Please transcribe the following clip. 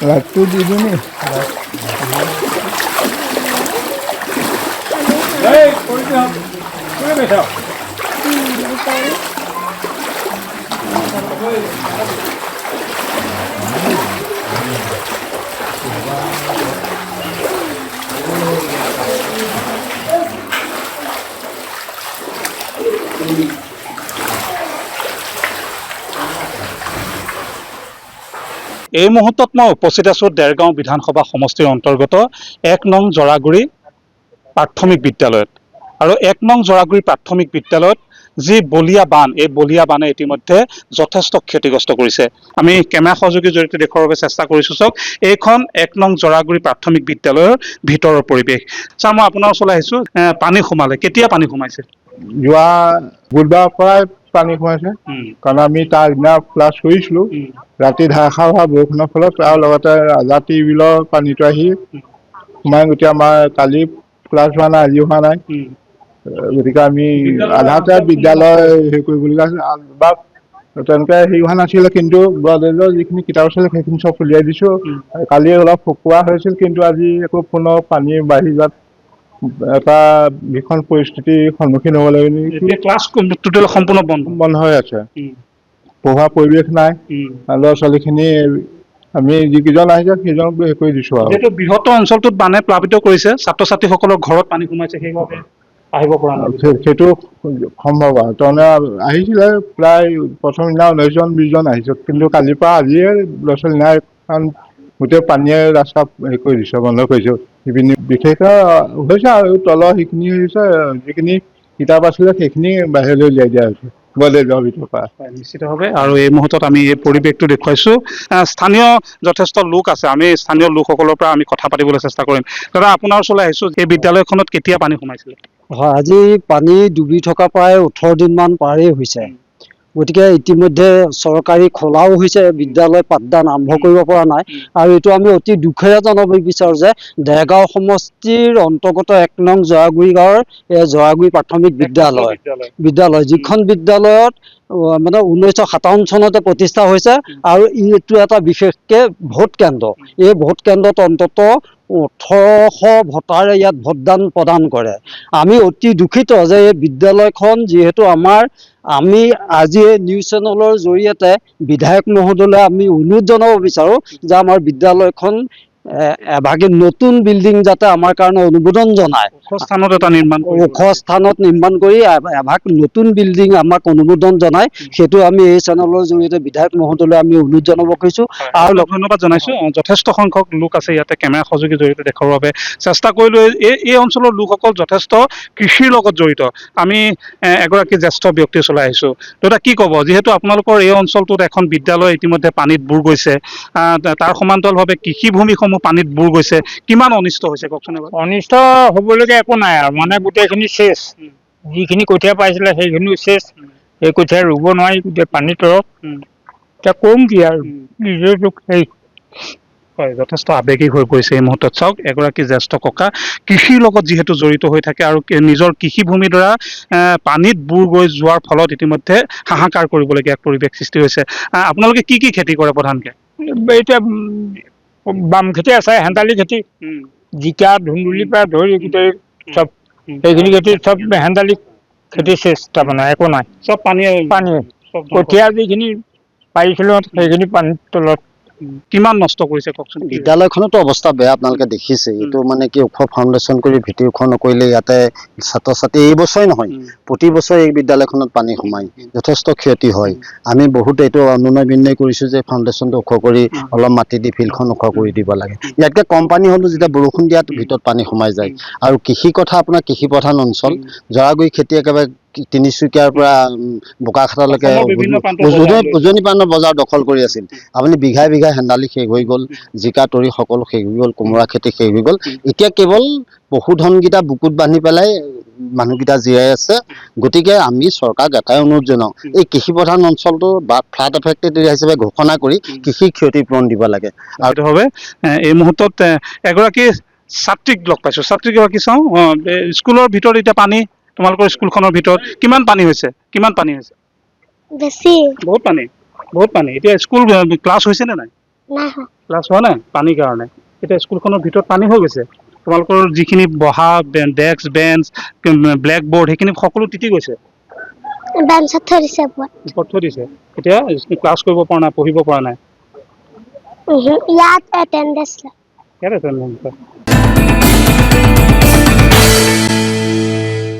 লাইটটো দি দিওঁ নি এই মুহূৰ্তত মই উপস্থিত আছোঁ দেৰগাঁও বিধানসভা সমষ্টিৰ অন্তৰ্গত ১ নং জৰাগুৰি প্ৰাথমিক বিদ্যালয়ত আৰু ১ নং জৰাগুৰি প্ৰাথমিক বিদ্যালয়ত যি বলীয়া বান এই বলীয়া বানে ইতিমধ্যে যথেষ্ট ক্ষতিগ্ৰস্ত কৰিছে আমি কেমেৰা সহযোগীৰ জৰিয়তে দেখুৱাৰ বাবে চেষ্টা কৰিছোঁ চাওক এইখন ১ নং জৰাগুৰি প্ৰাথমিক বিদ্যালয়ৰ ভিতৰৰ পৰিৱেশ ছাৰ মই আপোনাৰ ওচৰলৈ আহিছোঁ পানী সোমালে কেতিয়া পানী সোমাইছে যোৱা বুধবাৰৰ পৰাই পানী সোমাইছে কাৰণ আমি তাৰ দিনা ক্লাছ কৰিছিলোঁ ৰাতি ধাৰাসাৰ হোৱা বৰষুণৰ ফলত আৰু লগতে ৰাজাতি বিলৰ পানীটো আহি সোমাই গোটেই আমাৰ কালি ক্লাছ হোৱা নাই আজি হোৱা নাই গতিকে আমি আধাতে বিদ্যালয় হেৰি কৰিবলগীয়া আছিল বা তেনেকৈ হেৰি হোৱা নাছিলে কিন্তু ব্ৰডেজৰ যিখিনি কিতাপ আছিলে সেইখিনি চব উলিয়াই দিছোঁ কালি অলপ শুকোৱা হৈছিল কিন্তু আজি একো পুনৰ পানী বাঢ়ি যোৱাত এটা ভীষণ পৰিস্থিতিৰ সন্মুখীন হ'ব লাগে নেকি ক্লাছ টোটেল সম্পূৰ্ণ বন্ধ হৈ আছে পঢ়োৱা পৰিৱেশ নাই ল'ৰা ছোৱালীখিনি আমি যিকেইজন আহিছে সেইজনক হেৰি কৰি দিছোঁ আৰু যিহেতু বৃহত্তৰ অঞ্চলটোত বানে প্লাবিত কৰিছে ছাত্ৰ ছাত্ৰীসকলৰ ঘৰত পানী সোমাইছে সেইবাবে আহিব পৰা নাই সেইটো সম্ভৱ আৰু তাৰমানে আহিছিলে প্ৰায় প্ৰথম দিনা 19জন 20জন আহিছে কিন্তু কালিৰ পৰা আজিয়ে ল'ৰা ছোৱালী নাই কাৰণ গোটেই পানীয়ে ৰাস্তা হেৰি কৰি দিছে বন্ধ কৰিছে সেইখিনি বিশেষকৈ হৈছে আৰু তলৰ সেইখিনি হৈছে যিখিনি কিতাপ আছিলে সেইখিনি বাহিৰলৈ উলিয়াই দিয়া হৈছে বলেজৰ ভিতৰৰ পৰা নিশ্চিতভাৱে আৰু এই মুহূৰ্তত আমি এই পৰিৱেশটো দেখুৱাইছোঁ স্থানীয় যথেষ্ট লোক আছে আমি স্থানীয় লোকসকলৰ পৰা আমি কথা পাতিবলৈ চেষ্টা কৰিম দাদা আপোনাৰ ওচৰলৈ আহিছোঁ এই বিদ্যালয়খনত কেতিয়া পানী সোমাইছিলে হয় আজি পানী ডুবি থকা প্ৰায় 18 দিনমান পাৰেই হৈছে গতিকে ইতিমধ্যে চৰকাৰী খোলাও হৈছে বিদ্যালয় পাঠদান আৰম্ভ কৰিব পৰা নাই আৰু এইটো আমি অতি দুখেৰে জনাব বিচাৰোঁ যে দেৰগাঁও সমষ্টিৰ অন্তৰ্গত 1 নং জৰাগুৰি গাঁৱৰ জৰাগুৰি প্ৰাথমিক বিদ্যালয় যিখন বিদ্যালয়ত মানে 1957 চনতে প্ৰতিষ্ঠা হৈছে আৰু এইটো এটা বিশেষকৈ ভোট কেন্দ্ৰ এই ভোট কেন্দ্ৰত অন্তত 1800 ভোটাৰে ইয়াত ভোটদান প্ৰদান কৰে আমি অতি দুখিত যে এই বিদ্যালয়খন যিহেতু আমি আজি এই নিউজ চেনেলৰ জৰিয়তে বিধায়ক মহোদয়লৈ আমি অনুৰোধ জনাব বিচাৰোঁ যে আমাৰ বিদ্যালয়খন এভাগি নতুন বিল্ডিং যাতে আমাৰ কাৰণে অনুমোদন জনায় ওখ স্থানত নিৰ্মাণ কৰি এভাগ নতুন বিল্ডিং আমাক অনুমোদন জনায় সেইটো আমি এই চেনেলৰ জৰিয়তে বিধায়ক মহোদয়লৈ আমি অনুৰোধ জনাব খুজিছোঁ আৰু ধন্যবাদ জনাইছোঁ যথেষ্ট সংখ্যক লোক আছে ইয়াতে কেমেৰা সহযোগীৰ জৰিয়তে দেখুৱাৰ বাবে চেষ্টা কৰিলোঁ এই অঞ্চলৰ লোকসকল যথেষ্ট কৃষিৰ লগত জড়িত আমি এগৰাকী জ্যেষ্ঠ ব্যক্তি চলাই আহিছোঁ দাদা কি ক'ব যিহেতু আপোনালোকৰ এই অঞ্চলটোত এখন বিদ্যালয় ইতিমধ্যে পানীত বুৰ গৈছে তাৰ সমান্তৰালভাৱে কৃষিভূমিসমূহ পানীত বুৰ গৈছে কিমান অনিষ্ট হৈছে কওকচোন অনিষ্ট হ'বলগীয়া একো নাই আৰু মানে গোটেইখিনি চেচ যিখিনি কঠীয়া পাইছিলে সেইখিনিও চেচ সেই কঠীয়া ৰুব নোৱাৰি গোটেই পানীৰ তলত এতিয়া কম কি আৰু নিজেতো সেই হয় যথেষ্ট আৱেগিক হৈ পৰিছে এই মুহূৰ্তত চাওক এগৰাকী জ্যেষ্ঠ ককা কৃষিৰ লগত যিহেতু জড়িত হৈ থাকে আৰু নিজৰ কৃষিভূমিৰ দ্বাৰা পানীত বুৰ গৈ যোৱাৰ ফলত ইতিমধ্যে হাহাকাৰ কৰিবলগীয়া পৰিৱেশ সৃষ্টি হৈছে আপোনালোকে কি কি খেতি কৰে প্ৰধানকৈ এতিয়া বাম খেতি আছে হেন্দালি খেতি জিকা ধুন্দুলিৰ পৰা ধৰি গোটেই চব সেইখিনি খেতি চব হেন্দালি খেতি চেচ তাৰমানে একো নাই চব পানী কঠীয়া যিখিনি পাৰিছিলোঁ সেইখিনি পানীৰ তলত কিমান নষ্ট কৰিছে কওকচোন বিদ্যালয়খনতো অৱস্থা বেয়া আপোনালোকে দেখিছে এইটো মানে কি ওখ ফাউণ্ডেশ্যন কৰি ভেটি ওখ নকৰিলে ইয়াতে ছাত্ৰ ছাত্ৰী এই বছৰে নহয় প্ৰতি বছৰে এই বিদ্যালয়খনত পানী সোমাই যথেষ্ট ক্ষতি হয় আমি বহুত এইটো অনুনয় বিনয় কৰিছোঁ যে ফাউণ্ডেশ্যনটো ওখ কৰি অলপ মাটি দি ফিল্ডখন ওখ কৰি দিব লাগে ইয়াতকৈ কম পানী হ'লেও যেতিয়া বৰষুণ দিয়াত ভিতৰত পানী সোমাই যায় আৰু কৃষি কথা আপোনাৰ কৃষি প্ৰধান অঞ্চল জৰাগুৰি খেতি একেবাৰে তিনিচুকীয়াৰ পৰা বোকাখাটলৈকে উজনি প্ৰান্তৰ বজাৰ দখল কৰি আছিল আপুনি বিঘাই বিঘাই হেন্দালি শেষ হৈ গ'ল জিকা তৰি সকলো শেষ হৈ গ'ল কোমোৰা খেতি শেষ হৈ গ'ল এতিয়া কেৱল পশুধনকেইটা বুকুত বান্ধি পেলাই মানুহকেইটা জীয়াই আছে গতিকে আমি চৰকাৰক এটাই অনুৰোধ জনাওঁ এই কৃষি প্ৰধান অঞ্চলটো বা ফ্লাড এফেক্টেড এৰিয়া হিচাপে ঘোষণা কৰি কৃষি ক্ষতিপূৰণ দিব লাগে আৰু হবে এই মুহূৰ্তত এগৰাকী ছাত্ৰীক লগ পাইছোঁ ছাত্ৰীগৰাকী চাওঁ স্কুলৰ ভিতৰত এতিয়া পানী তোমালোকৰ স্কুলখনৰ ভিতৰত কিমান পানী হৈছে বেছি বহুত পানী বহুত পানী এতিয়া স্কুল ক্লাছ হৈছে নে নাই নাই হোৱা ক্লাছ হোৱা নাই পানীৰ কাৰণে এতিয়া স্কুলখনৰ ভিতৰত পানী হৈ গৈছে তোমালোকৰ যিখিনি বহা ডেস্ক বেঞ্চ ব্লেক বৰ্ড সেইখিনি সকলো তিতি গৈছে বেঞ্চত থৈ দিছে ওপৰত ওপৰত থৈ দিছে এতিয়া ক্লাছ কৰিব পৰা নাই পঢ়িব পৰা নাই ইয়াত এটেণ্ডেঞ্চ লয় ইয়াত attendance লয়।